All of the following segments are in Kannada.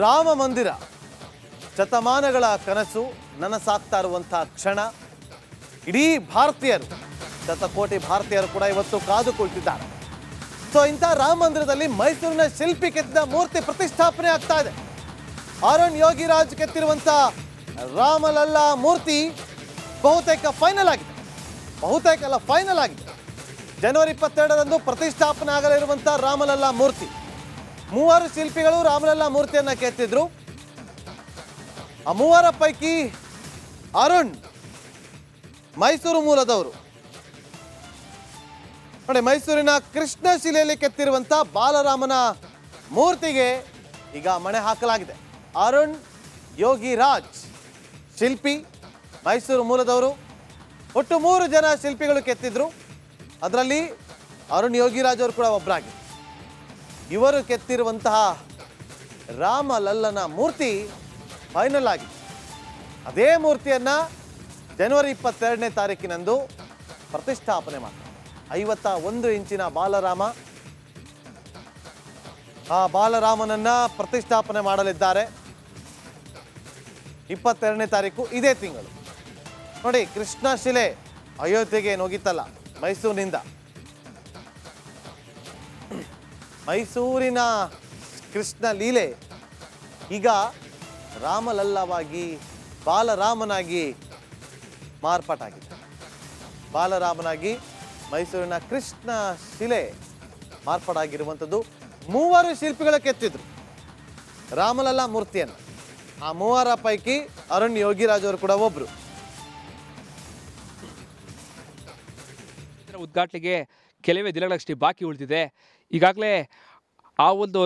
ರಾಮ ಮಂದಿರ ಶತಮಾನಗಳ ಕನಸು ನನಸಾಗ್ತಾ ಇರುವಂತಹ ಕ್ಷಣ. ಇಡೀ ಭಾರತೀಯರು, ಶತಕೋಟಿ ಭಾರತೀಯರು ಕೂಡ ಇವತ್ತು ಕಾದು ಕುಳಿತಿದ್ದಾರೆ. ಸೊ ಇಂಥ ರಾಮ ಮಂದಿರದಲ್ಲಿ ಮೈಸೂರಿನ ಶಿಲ್ಪಿ ಕೆತ್ತಿದ ಮೂರ್ತಿ ಪ್ರತಿಷ್ಠಾಪನೆ ಆಗ್ತಾ ಇದೆ. ಅರುಣ್ ಯೋಗಿರಾಜ್ ಕೆತ್ತಿರುವಂತ ರಾಮಲಲ್ಲಾ ಮೂರ್ತಿ ಬಹುತೇಕ ಫೈನಲ್ ಆಗಿದೆ. ಬಹುತೇಕ ಅಲ್ಲ, ಫೈನಲ್ ಆಗಿದೆ. ಜನವರಿ 22ರಂದು ಪ್ರತಿಷ್ಠಾಪನೆ ಆಗಲಿರುವಂತ ರಾಮಲಲ್ಲಾ ಮೂರ್ತಿ. 3 ಶಿಲ್ಪಿಗಳು ರಾಮಲಲ್ಲಾ ಮೂರ್ತಿಯನ್ನ ಕೆತ್ತಿದ್ರು. ಆ 3 ಪೈಕಿ ಅರುಣ್ ಮೈಸೂರು ಮೂಲದವರು. ನೋಡಿ, ಮೈಸೂರಿನ ಕೃಷ್ಣ ಶಿಲೆಯಲ್ಲಿ ಕೆತ್ತಿರುವಂತ ಬಾಲರಾಮನ ಮೂರ್ತಿಗೆ ಈಗ ಮಣೆ ಹಾಕಲಾಗಿದೆ. ಅರುಣ್ ಯೋಗಿರಾಜ್ ಶಿಲ್ಪಿ, ಮೈಸೂರು ಮೂಲದವರು. ಒಟ್ಟು 3 ಜನ ಶಿಲ್ಪಿಗಳು ಕೆತ್ತಿದ್ರು. ಅದರಲ್ಲಿ ಅರುಣ್ ಯೋಗಿರಾಜ್ ಅವರು ಕೂಡ ಒಬ್ಬರಾಗಿದ್ದಾರೆ. ಇವರು ಕೆತ್ತಿರುವಂತಹ ರಾಮಲಲ್ಲನ ಮೂರ್ತಿ ಫೈನಲ್ ಆಗಿದೆ. ಅದೇ ಮೂರ್ತಿಯನ್ನ ಜನವರಿ 22ನೇ ತಾರೀಕಿನಂದು ಪ್ರತಿಷ್ಠಾಪನೆ ಮಾಡ್ತಾರೆ. 51 ಇಂಚಿನ ಬಾಲರಾಮ, ಆ ಬಾಲರಾಮನನ್ನ ಪ್ರತಿಷ್ಠಾಪನೆ ಮಾಡಲಿದ್ದಾರೆ 22ನೇ ತಾರೀಕು, ಇದೇ ತಿಂಗಳು. ನೋಡಿ, ಕೃಷ್ಣ ಶಿಲೆ ಅಯೋಧ್ಯೆಗೆ ನುಗ್ಗಿತಲ್ಲ ಮೈಸೂರಿನಿಂದ. ಮೈಸೂರಿನ ಕೃಷ್ಣ ಲೀಲೆ ಈಗ ರಾಮಲಲ್ಲವಾಗಿ ಬಾಲರಾಮನಾಗಿ ಮಾರ್ಪಾಟಾಗಿದೆ. ಬಾಲರಾಮನಾಗಿ ಮೈಸೂರಿನ ಕೃಷ್ಣ ಶಿಲೆ ಮಾರ್ಪಾಟಾಗಿರುವಂಥದ್ದು. 3 ಶಿಲ್ಪಿಗಳು ಕೆತ್ತಿದ್ರು ರಾಮಲಲ್ಲಾ ಮೂರ್ತಿಯನ್ನು. ಆ 3 ಪೈಕಿ ಅರುಣ್ ಯೋಗಿರಾಜ್ ಅವರು ಕೂಡ ಒಬ್ರು. ಉದ್ಘಾಟನೆಗೆ ಕೆಲವೇ ದಿನಗಳಷ್ಟೇ ಬಾಕಿ ಉಳಿದಿದೆ. ಈಗಾಗಲೇ ಆ ಒಂದು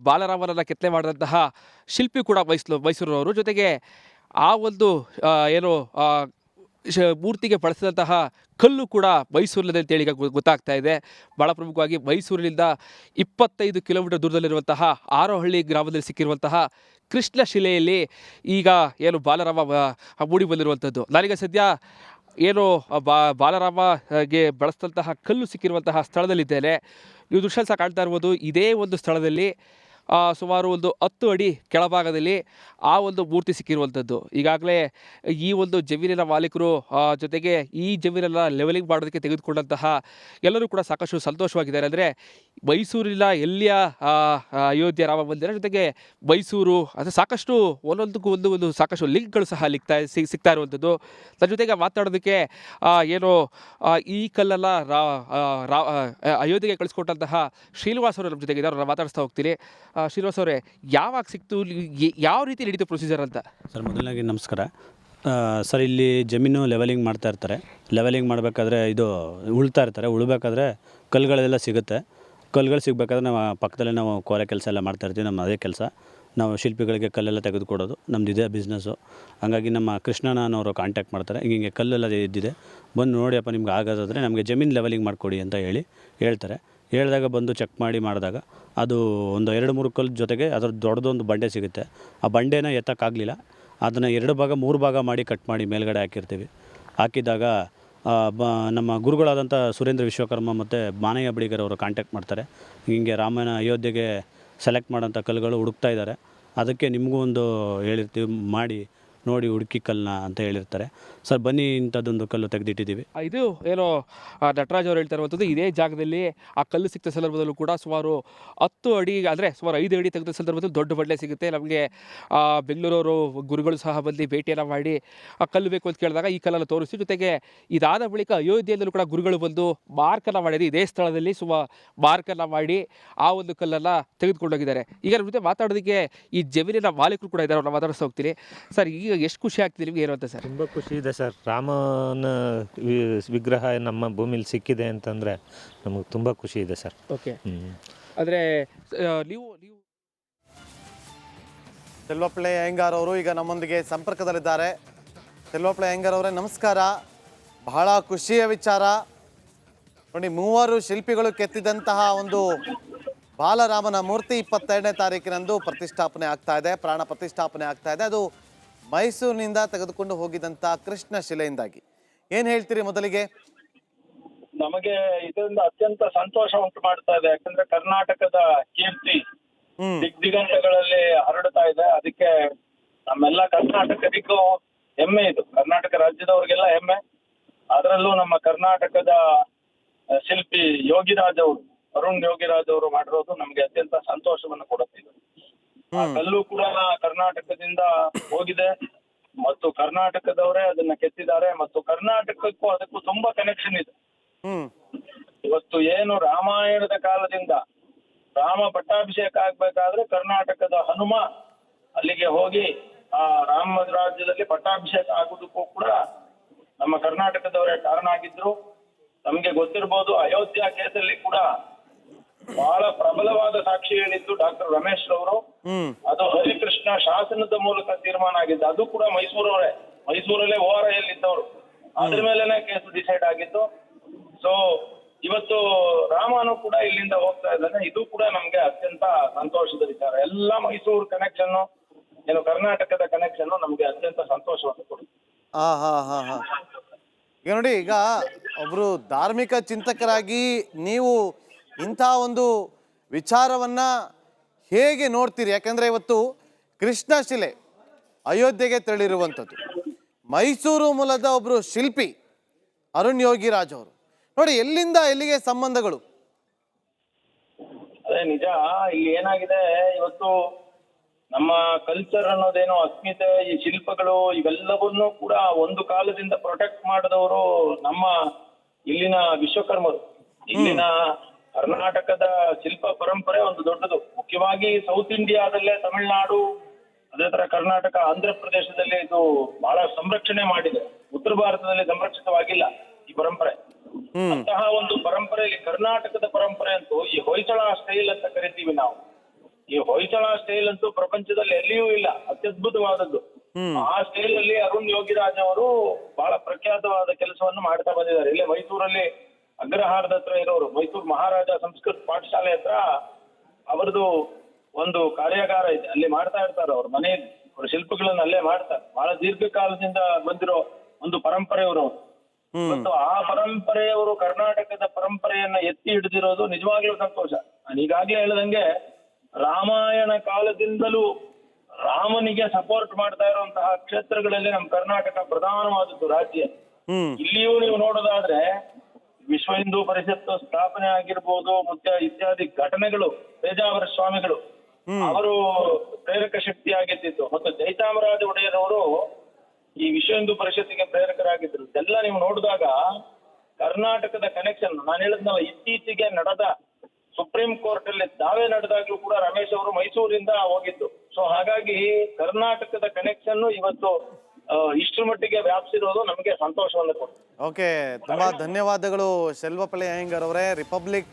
ಬಾಲರಾಮನನ್ನ ಕೆತ್ತನೆ ಮಾಡಿದಂತಹ ಶಿಲ್ಪಿ ಕೂಡ ಮೈಸೂರಿನವರು. ಜೊತೆಗೆ ಆ ಒಂದು ಮೂರ್ತಿಗೆ ಬಳಸಿದಂತಹ ಕಲ್ಲು ಕೂಡ ಮೈಸೂರಿನದೇ ಅಂತೇಳಿ ಈಗ ಗೊತ್ತಾಗ್ತಾ ಇದೆ. ಭಾಳ ಪ್ರಮುಖವಾಗಿ ಮೈಸೂರಿನಿಂದ 25 ಕಿಲೋಮೀಟರ್ ದೂರದಲ್ಲಿರುವಂತಹ ಆರೋಹಳ್ಳಿ ಗ್ರಾಮದಲ್ಲಿ ಸಿಕ್ಕಿರುವಂತಹ ಕೃಷ್ಣ ಶಿಲೆಯಲ್ಲಿ ಈಗ ಬಾಲರಾಮ ಮೂಡಿ ಬಂದಿರುವಂಥದ್ದು. ನಾನೀಗ ಸದ್ಯ ಬಾಲರಾಮಗೆ ಬಳಸಿದಂತಹ ಕಲ್ಲು ಸಿಕ್ಕಿರುವಂತಹ ಸ್ಥಳದಲ್ಲಿದ್ದೇನೆ. ನೀವು ದೃಶ್ಯ ಸಹ ಕಾಣ್ತಾ ಇರ್ಬೋದು. ಇದೇ ಒಂದು ಸ್ಥಳದಲ್ಲಿ ಸುಮಾರು ಒಂದು 10 ಅಡಿ ಕೆಳಭಾಗದಲ್ಲಿ ಆ ಒಂದು ಮೂರ್ತಿ ಸಿಕ್ಕಿರುವಂಥದ್ದು. ಈಗಾಗಲೇ ಈ ಒಂದು ಜಮೀನಿನ ಮಾಲೀಕರು ಜೊತೆಗೆ ಈ ಜಮೀನೆಲ್ಲ ಲೆವೆಲಿಂಗ್ ಮಾಡೋದಕ್ಕೆ ತೆಗೆದುಕೊಂಡಂತಹ ಎಲ್ಲರೂ ಕೂಡ ಸಾಕಷ್ಟು ಸಂತೋಷವಾಗಿದ್ದಾರೆ. ಅಂದರೆ ಮೈಸೂರಿನ ಎಲ್ಲಿಯ ಅಯೋಧ್ಯೆ ರಾಮ ಮಂದಿರ ಜೊತೆಗೆ ಮೈಸೂರು ಅದು ಸಾಕಷ್ಟು ಒಂದೊಂದಕ್ಕೂ ಒಂದು ಸಾಕಷ್ಟು ಲಿಂಕ್ಗಳು ಸಹ ಸಿಗ್ತಾ ಇರುವಂಥದ್ದು. ನನ್ನ ಜೊತೆಗೆ ಮಾತಾಡೋದಕ್ಕೆ ಈ ಕಲ್ಲೆಲ್ಲ ಅಯೋಧ್ಯೆಗೆ ಕಳಿಸ್ಕೊಟ್ಟಂತಹ ಶ್ರೀನಿವಾಸ್ ಅವರು ನಮ್ಮ ಜೊತೆಗೆ ಇದ್ದಾರೆ. ಮಾತಾಡಿಸ್ತಾ ಹೋಗ್ತೀನಿ. ಶ್ರೀನಿವಾಸ್ ಅವರೇ, ಯಾವಾಗ ಸಿಕ್ತು, ಯಾವ ರೀತಿ ನಡೀತು ಪ್ರೊಸೀಜರ್ ಅಂತ? ಸರ್, ಮೊದಲನಾಗಿ ನಮಸ್ಕಾರ ಸರ್. ಇಲ್ಲಿ ಜಮೀನು ಲೆವೆಲಿಂಗ್ ಮಾಡ್ತಾ ಇರ್ತಾರೆ. ಲೆವೆಲಿಂಗ್ ಮಾಡಬೇಕಾದ್ರೆ ಇದು ಉಳ್ತಾ ಇರ್ತಾರೆ. ಉಳ್ಬೇಕಾದ್ರೆ ಕಲ್ಲುಗಳೆಲ್ಲ ಸಿಗುತ್ತೆ. ಕಲ್ಲುಗಳು ಸಿಗಬೇಕಾದ್ರೆ ನಾವು ಪಕ್ಕದಲ್ಲೇ ನಾವು ಕೋರೆ ಕೆಲಸ ಎಲ್ಲ ಮಾಡ್ತಾ ಇರ್ತೀವಿ. ನಮ್ಮ ಅದೇ ಕೆಲಸ. ನಾವು ಶಿಲ್ಪಿಗಳಿಗೆ ಕಲ್ಲೆಲ್ಲ ತೆಗೆದುಕೊಡೋದು ನಮ್ಮದು ಇದೇ ಬಿಸ್ನೆಸ್ಸು. ಹಾಗಾಗಿ ನಮ್ಮ ಕೃಷ್ಣನವರು ಕಾಂಟ್ಯಾಕ್ಟ್ ಮಾಡ್ತಾರೆ. ಹಿಂಗೆ ಕಲ್ಲೆಲ್ಲ ಇದ್ದಿದೆ, ಬಂದು ನೋಡಿಯಪ್ಪ ನಿಮ್ಗೆ ಆಗೋದಾದರೆ ನಮಗೆ ಜಮೀನು ಲೆವೆಲಿಂಗ್ ಮಾಡಿಕೊಡಿ ಅಂತ ಹೇಳ್ತಾರೆ. ಹೇಳಿದಾಗ ಬಂದು ಚೆಕ್ ಮಾಡಿದಾಗ ಅದು ಒಂದು 2-3 ಕಲ್ಲು ಜೊತೆಗೆ ಅದರ ದೊಡ್ಡದೊಂದು ಬಂಡೆ ಸಿಗುತ್ತೆ. ಆ ಬಂಡೆನ ಎತ್ತಕ್ಕಾಗಲಿಲ್ಲ. ಅದನ್ನು 2 ಭಾಗ 3 ಭಾಗ ಮಾಡಿ ಕಟ್ ಮಾಡಿ ಮೇಲ್ಗಡೆ ಹಾಕಿರ್ತೀವಿ. ಹಾಕಿದಾಗ ನಮ್ಮ ಗುರುಗಳಾದಂಥ ಸುರೇಂದ್ರ ವಿಶ್ವಕರ್ಮ ಮತ್ತು ಮಾನಯ್ಯ ಬಡಿಗರ್ ಅವರು ಕಾಂಟ್ಯಾಕ್ಟ್ ಮಾಡ್ತಾರೆ. ಹಿಂಗೆ ರಾಮನ ಅಯೋಧ್ಯೆಗೆ ಸೆಲೆಕ್ಟ್ ಮಾಡೋಂಥ ಕಲ್ಲುಗಳು ಹುಡುಕ್ತಾ ಇದ್ದಾರೆ, ಅದಕ್ಕೆ ನಿಮಗೂ ಒಂದು ಹೇಳಿರ್ತೀವಿ, ಮಾಡಿ ನೋಡಿ ಹುಡುಕಿ ಕಲ್ಲನ್ನ ಅಂತ ಹೇಳಿರ್ತಾರೆ. ಸರ್, ಬನ್ನಿ ಇಂಥದ್ದೊಂದು ಕಲ್ಲು ತೆಗೆದಿಟ್ಟಿದ್ದೀವಿ. ಇದು ನಟರಾಜ್ ಅವರು ಹೇಳ್ತಾ ಇರುವಂಥದ್ದು. ಇದೇ ಜಾಗದಲ್ಲಿ ಆ ಕಲ್ಲು ಸಿಕ್ತ ಸಂದರ್ಭದಲ್ಲೂ ಕೂಡ ಸುಮಾರು 10 ಅಡಿ ಅಂದರೆ ಸುಮಾರು 5 ಅಡಿ ತೆಗೆದ ಸಂದರ್ಭದಲ್ಲಿ ದೊಡ್ಡ ಬಂಡೆ ಸಿಗುತ್ತೆ. ನಮಗೆ ಬೆಂಗಳೂರವರು ಗುರುಗಳು ಸಹ ಬಂದು ಭೇಟಿಯನ್ನು ಮಾಡಿ ಆ ಕಲ್ಲು ಬೇಕು ಅಂತ ಕೇಳಿದಾಗ ಈ ಕಲ್ಲನ್ನು ತೋರಿಸಿ, ಜೊತೆಗೆ ಇದಾದ ಬಳಿಕ ಅಯೋಧ್ಯೆಯಲ್ಲೂ ಕೂಡ ಗುರುಗಳು ಬಂದು ಮಾರ್ಕನ್ನು ಮಾಡಿದೆ. ಇದೇ ಸ್ಥಳದಲ್ಲಿ ಮಾರ್ಕನ್ನು ಮಾಡಿ ಆ ಒಂದು ಕಲ್ಲನ್ನು ತೆಗೆದುಕೊಂಡೋಗಿದ್ದಾರೆ. ಈಗ ನಮ್ಮ ಜೊತೆ ಮಾತಾಡೋದಕ್ಕೆ ಈ ಜಮೀನಿನ ಮಾಲೀಕರು ಕೂಡ ಇದ್ದಾರೆ. ನಾವು ಮಾತಾಡಿಸ್ತಾ ಹೋಗ್ತೀನಿ. ಸರ್, ಈಗ ಎಷ್ಟು ಖುಷಿ ಆಗ್ತಿದೆ ನಿಮಗೆ? ಏನು ಅಂತ ಸರ್? ತುಂಬ ಖುಷಿ ಇದೆ ಸರ್. ರಾಮನ ವಿಗ್ರಹ ನಮ್ಮ ಭೂಮಿಲಿ ಸಿಕ್ಕಿದೆ ಅಂತಂದರೆ ನಮಗೆ ತುಂಬ ಖುಷಿ ಇದೆ ಸರ್. ಓಕೆ, ಅಂದರೆ ನೀವು ಚೆಲ್ವಪ್ಳೆ ಅಯ್ಯಂಗಾರ್ ಅವರು ಈಗ ನಮ್ಮೊಂದಿಗೆ ಸಂಪರ್ಕದಲ್ಲಿದ್ದಾರೆ. ಚೆಲ್ವಪ್ಳೆ ಅಯ್ಯಂಗಾರ್ ಅವರೇ, ನಮಸ್ಕಾರ. ಬಹಳ ಖುಷಿಯ ವಿಚಾರ ನೋಡಿ, 3 ಶಿಲ್ಪಿಗಳು ಕೆತ್ತಿದಂತಹ ಒಂದು ಬಾಲರಾಮನ ಮೂರ್ತಿ 22ನೇ ತಾರೀಕಿನಂದು ಪ್ರತಿಷ್ಠಾಪನೆ ಆಗ್ತಾ ಇದೆ, ಪ್ರಾಣ ಪ್ರತಿಷ್ಠಾಪನೆ ಆಗ್ತಾ ಇದೆ. ಅದು ಮೈಸೂರಿನಿಂದ ತೆಗೆದುಕೊಂಡು ಹೋಗಿದಂತ ಕೃಷ್ಣ ಶಿಲೆಯಿಂದಾಗಿ. ಏನ್ ಹೇಳ್ತೀರಿ ಮೊದಲಿಗೆ? ನಮಗೆ ಇದರಿಂದ ಅತ್ಯಂತ ಸಂತೋಷ ಉಂಟು ಮಾಡ್ತಾ ಇದೆ. ಯಾಕಂದ್ರೆ ಕರ್ನಾಟಕದ ಕೀರ್ತಿ ದಿಗ್ದಿಗಂತಗಳಲ್ಲಿ ಹರಡ್ತಾ ಕರ್ನಾಟಕದಿಗೂ ಹೆಮ್ಮೆ ಇದು, ಕರ್ನಾಟಕ ರಾಜ್ಯದವ್ರಿಗೆಲ್ಲ ಹೆಮ್ಮೆ. ಅದರಲ್ಲೂ ನಮ್ಮ ಕರ್ನಾಟಕದ ಶಿಲ್ಪಿ ಯೋಗಿರಾಜ್ ಅವರು, ಅರುಣ್ ಯೋಗಿರಾಜ್ ಅವರು ಮಾಡಿರೋದು ನಮ್ಗೆ ಅತ್ಯಂತ ಸಂತೋಷವನ್ನು ಕೊಡುತ್ತೆ. ಆ ಕಲ್ಲು ಕೂಡ ಕರ್ನಾಟಕದಿಂದ ಹೋಗಿದೆ ಮತ್ತು ಕರ್ನಾಟಕದವರೇ ಅದನ್ನ ಕೆತ್ತಿದ್ದಾರೆ ಮತ್ತು ಕರ್ನಾಟಕಕ್ಕೂ ಅದಕ್ಕೂ ತುಂಬಾ ಕನೆಕ್ಷನ್ ಇದೆ. ಇವತ್ತು ಏನು ರಾಮಾಯಣದ ಕಾಲದಿಂದ ರಾಮ ಪಟ್ಟಾಭಿಷೇಕ ಆಗ್ಬೇಕಾದ್ರೆ ಕರ್ನಾಟಕದ ಹನುಮ ಅಲ್ಲಿಗೆ ಹೋಗಿ ಆ ರಾಮ ರಾಜ್ಯದಲ್ಲಿ ಪಟ್ಟಾಭಿಷೇಕ ಆಗುವುದಕ್ಕೂ ಕೂಡ ನಮ್ಮ ಕರ್ನಾಟಕದವರೇ ಕಾರಣ ಆಗಿದ್ರು. ನಮ್ಗೆ ಗೊತ್ತಿರ್ಬೋದು, ಅಯೋಧ್ಯ ಕೇಸಲ್ಲಿ ಕೂಡ ಬಹಳ ಪ್ರಬಲವಾದ ಸಾಕ್ಷಿ ಹೇಳಿದ್ದು ಡಾಕ್ಟರ್ ರಮೇಶ್ ರವರು. ಅದು ಹರಿಕೃಷ್ಣ ಶಾಸನದ ಮೂಲಕ ತೀರ್ಮಾನ ಆಗಿದ್ದು. ಅದು ಕೂಡ ಮೈಸೂರಲ್ಲೇ ORIL ಇದ್ದವರು, ಅದ್ರ ಮೇಲೆನೆ ಕೇಸ್ ಡಿಸೈಡ್ ಆಗಿದ್ದು. ಸೊ ಇವತ್ತು ರಾಮನು ಕೂಡ ಇಲ್ಲಿಂದ ಹೋಗ್ತಾ ಇದ್ದಾನೆ. ಇದು ಕೂಡ ನಮ್ಗೆ ಅತ್ಯಂತ ಸಂತೋಷದ ವಿಚಾರ. ಎಲ್ಲ ಮೈಸೂರು ಕನೆಕ್ಷನ್, ಏನು ಕರ್ನಾಟಕದ ಕನೆಕ್ಷನ್ ನಮ್ಗೆ ಅತ್ಯಂತ ಸಂತೋಷವನ್ನು ಕೊಡುತ್ತೆ. ಈಗ ನೋಡಿ, ಈಗ ಒಬ್ರು ಧಾರ್ಮಿಕ ಚಿಂತಕರಾಗಿ ನೀವು ಇಂಥ ಒಂದು ವಿಚಾರವನ್ನ ಹೇಗೆ ನೋಡ್ತೀರಿ? ಯಾಕಂದ್ರೆ ಇವತ್ತು ಕೃಷ್ಣ ಶಿಲೆ ಅಯೋಧ್ಯೆಗೆ ತೆರಳಿರುವಂಥದ್ದು, ಮೈಸೂರು ಮೂಲದ ಒಬ್ರು ಶಿಲ್ಪಿ ಅರುಣ್ ಯೋಗಿರಾಜ್ ಅವರು. ನೋಡಿ, ಎಲ್ಲಿಂದ ಎಲ್ಲಿಗೆ ಸಂಬಂಧಗಳು? ಅದೇ ನಿಜ. ಇಲ್ಲಿ ಏನಾಗಿದೆ, ಇವತ್ತು ನಮ್ಮ ಕಲ್ಚರ್ ಅನ್ನೋದೇನೋ ಅಸ್ಮಿತೆ, ಈ ಶಿಲ್ಪಗಳು ಇವೆಲ್ಲವನ್ನೂ ಕೂಡ ಒಂದು ಕಾಲದಿಂದ ಪ್ರೊಟೆಕ್ಟ್ ಮಾಡಿದವರು ನಮ್ಮ ಇಲ್ಲಿನ ವಿಶ್ವಕರ್ಮರು. ಇಲ್ಲಿನ ಕರ್ನಾಟಕದ ಶಿಲ್ಪ ಪರಂಪರೆ ಒಂದು ದೊಡ್ಡದು. ಮುಖ್ಯವಾಗಿ ಸೌತ್ ಇಂಡಿಯಾದಲ್ಲೇ ತಮಿಳುನಾಡು, ಅದೇ ತರ ಕರ್ನಾಟಕ, ಆಂಧ್ರ ಪ್ರದೇಶದಲ್ಲಿ ಇದು ಬಹಳ ಸಂರಕ್ಷಣೆ ಮಾಡಿದೆ. ಉತ್ತರ ಭಾರತದಲ್ಲಿ ಸಂರಕ್ಷಿತವಾಗಿಲ್ಲ ಈ ಪರಂಪರೆ. ಅಂತಹ ಒಂದು ಪರಂಪರೆಯಲ್ಲಿ ಕರ್ನಾಟಕದ ಪರಂಪರೆ ಅಂತೂ ಈ ಹೊಯ್ಸಳ ಸ್ಟೈಲ್ ಅಂತ ಕರಿತೀವಿ ನಾವು. ಈ ಹೊಯ್ಸಳ ಸ್ಟೈಲ್ ಅಂತೂ ಪ್ರಪಂಚದಲ್ಲಿ ಎಲ್ಲಿಯೂ ಇಲ್ಲ, ಅತ್ಯದ್ಭುತವಾದದ್ದು. ಆ ಸ್ಟೈಲ್ ಅಲ್ಲಿ ಅರುಣ್ ಯೋಗಿರಾಜ್ ಅವರು ಬಹಳ ಪ್ರಖ್ಯಾತವಾದ ಕೆಲಸವನ್ನು ಮಾಡ್ತಾ ಬಂದಿದ್ದಾರೆ. ಇಲ್ಲಿ ಮೈಸೂರಲ್ಲಿ ಅಗ್ರಹಾರದ ಹತ್ರ ಇರೋರು, ಮೈಸೂರು ಮಹಾರಾಜ ಸಂಸ್ಕೃತ ಪಾಠಶಾಲೆ ಹತ್ರ ಅವರದು ಒಂದು ಕಾರ್ಯಾಗಾರ ಇದೆ. ಅಲ್ಲಿ ಮಾಡ್ತಾ ಇರ್ತಾರೆ ಅವ್ರ ಮನೆಯಲ್ಲಿ, ಅವ್ರ ಶಿಲ್ಪಗಳನ್ನ ಅಲ್ಲೇ ಮಾಡ್ತಾರೆ. ಬಹಳ ದೀರ್ಘಕಾಲದಿಂದ ಬಂದಿರೋ ಒಂದು ಪರಂಪರೆಯವರು. ಮತ್ತು ಆ ಪರಂಪರೆಯವರು ಕರ್ನಾಟಕದ ಪರಂಪರೆಯನ್ನ ಎತ್ತಿ ಹಿಡಿದಿರೋದು ನಿಜವಾಗ್ಲೂ ಸಂತೋಷ. ನಾನು ಈಗಾಗ್ಲೇ ಹೇಳ್ದಂಗೆ ರಾಮಾಯಣ ಕಾಲದಿಂದಲೂ ರಾಮನಿಗೆ ಸಪೋರ್ಟ್ ಮಾಡ್ತಾ ಇರುವಂತಹ ಕ್ಷೇತ್ರಗಳಲ್ಲಿ ನಮ್ಮ ಕರ್ನಾಟಕ ಪ್ರಧಾನವಾದದ್ದು ರಾಜ್ಯ. ಇಲ್ಲಿಯೂ ನೀವು ನೋಡೋದಾದ್ರೆ ವಿಶ್ವ ಹಿಂದೂ ಪರಿಷತ್ತು ಸ್ಥಾಪನೆ ಆಗಿರ್ಬೋದು, ಮತ್ತೆ ಇತ್ಯಾದಿ ಘಟನೆಗಳು, ಪೇಜಾವರ ಸ್ವಾಮಿಗಳು ಅವರು ಪ್ರೇರಕ ಶಕ್ತಿ ಆಗಿದ್ದು, ಮತ್ತು ಜಯಚಾಮರಾಜ ಒಡೆಯರವರು ಈ ವಿಶ್ವ ಹಿಂದೂ ಪರಿಷತ್ತಿಗೆ ಪ್ರೇರಕರಾಗಿದ್ರು. ಇದೆಲ್ಲ ನೀವು ನೋಡಿದಾಗ ಕರ್ನಾಟಕದ ಕನೆಕ್ಷನ್, ನಾನು ಹೇಳಿದ್ನಲ್ಲ, ಇತ್ತೀಚೆಗೆ ನಡೆದ ಸುಪ್ರೀಂ ಕೋರ್ಟ್ ಅಲ್ಲಿ ದಾವೆ ನಡೆದಾಗ್ಲೂ ಕೂಡ ರಮೇಶ್ ಅವರು ಮೈಸೂರಿಂದ ಹೋಗಿದ್ದು. ಸೊ ಹಾಗಾಗಿ ಕರ್ನಾಟಕದ ಕನೆಕ್ಷನ್ ಇವತ್ತು ಇಷ್ಟರ ಮಟ್ಟಿಗೆ ವ್ಯಾಪಿಸಿರೋದು ನಮಗೆ ಸಂತೋಷವನ್ನು ಕೊಡುತ್ತೆ. ಓಕೆ, ತುಂಬಾ ಧನ್ಯವಾದಗಳು ಶೆಲ್ವಪಳ್ಳಿ ಅಯ್ಯಂಗಾರ್ ಅವರೇ. ರಿಪಬ್ಲಿಕ್